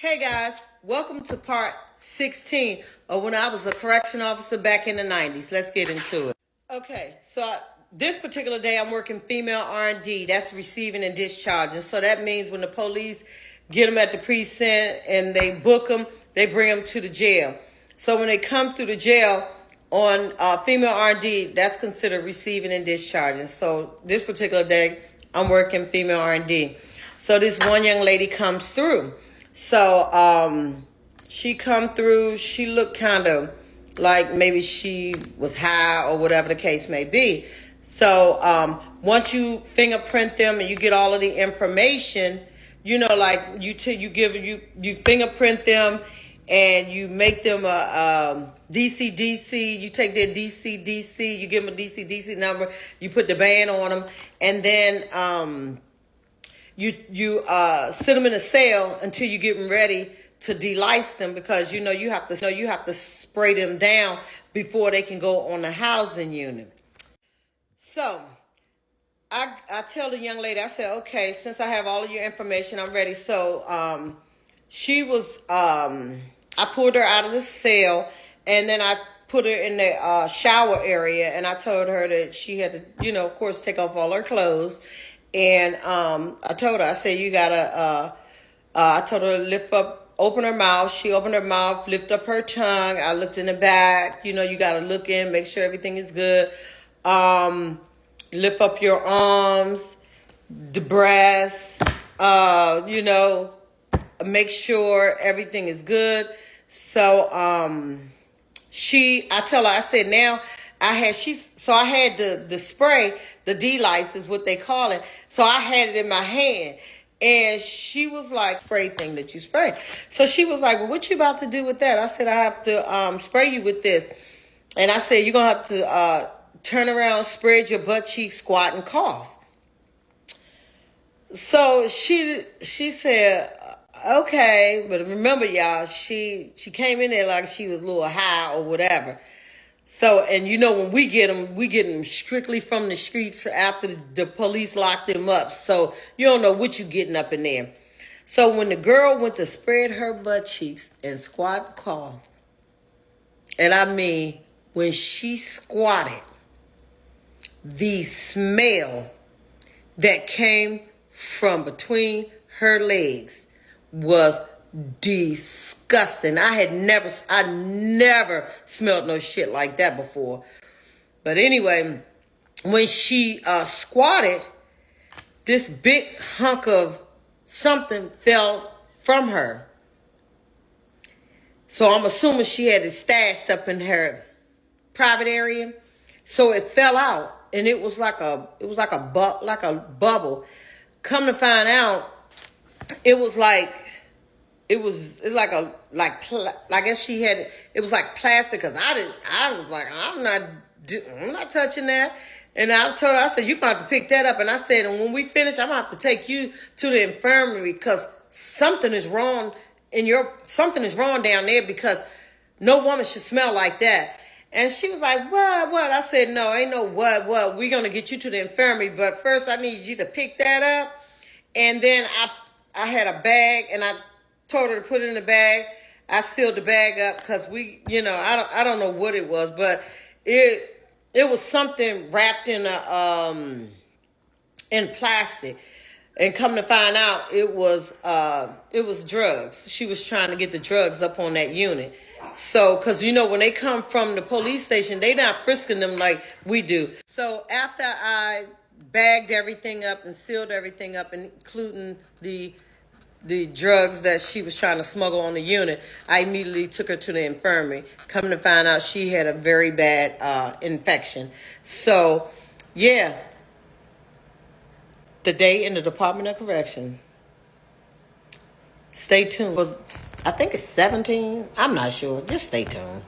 Hey guys, welcome to part 16 of when I was a correction officer back in the 90s. Let's get into it. Okay, so this particular day I'm working female R&D. That's receiving and discharging. So that means when the police get them at the precinct and they book them, they bring them to the jail. So when they come through the jail on female R&D, that's considered receiving and discharging. So this particular day I'm working female R&D. So this one young lady comes through. So she come through, she looked kind of like maybe she was high or whatever the case may be. So once you fingerprint them and you get all of the information, you know, like you fingerprint them and you make them a DC, you take their DC, you give them a DC number, you put the band on them, and then you sit them in a cell until you get them ready to de-lice them, because you have to spray them down before they can go on the housing unit. So I tell the young lady, I said, okay, since I have all of your information, I'm ready. So she was I pulled her out of the cell, and then I put her in the shower area, and I told her that she had to, of course, take off all her clothes. And I told her, I said, you gotta, I told her to open her mouth. She opened her mouth, lift up her tongue. I looked in the back. You gotta look in, make sure everything is good. Lift up your arms, the breasts, make sure everything is good. So I tell her, I said, now I had the spray, the D-Lice is what they call it. So I had it in my hand. And she was like, spray thing that you spray. So she was like, well, what you about to do with that? I said, I have to spray you with this. And I said, you're going to have to turn around, spread your butt cheek, squat, and cough. So she said, okay. But remember, y'all, she came in there like she was a little high or whatever. So, and when we get them strictly from the streets after the police locked them up. So you don't know what you're getting up in there. So when the girl went to spread her butt cheeks and squat and cough, and I mean, when she squatted, the smell that came from between her legs was disgusting. I never smelled no shit like that before. But anyway, when she squatted, this big hunk of something fell from her. So I'm assuming she had it stashed up in her private area. So it fell out, and it was like a bubble. Come to find out, it was like I guess she had it was like plastic, because I was like, I'm not touching that. And I told her, I said, you're gonna have to pick that up. And I said, and when we finish, I'm gonna have to take you to the infirmary, because something is wrong down there, because no woman should smell like that. And she was like, what? I said, no, ain't no what. We're gonna get you to the infirmary, but first I need you to pick that up. And then I had a bag, and I told her to put it in the bag. I sealed the bag up, because I don't know what it was, but it was something wrapped in plastic. And come to find out, it was drugs. She was trying to get the drugs up on that unit. So, because when they come from the police station, they not frisking them like we do. So after I bagged everything up and sealed everything up, including the drugs that she was trying to smuggle on the unit, I immediately took her to the infirmary. Come to find out, she had a very bad infection. So, yeah. The day in the Department of Corrections. Stay tuned. Well, I think it's 17. I'm not sure. Just stay tuned.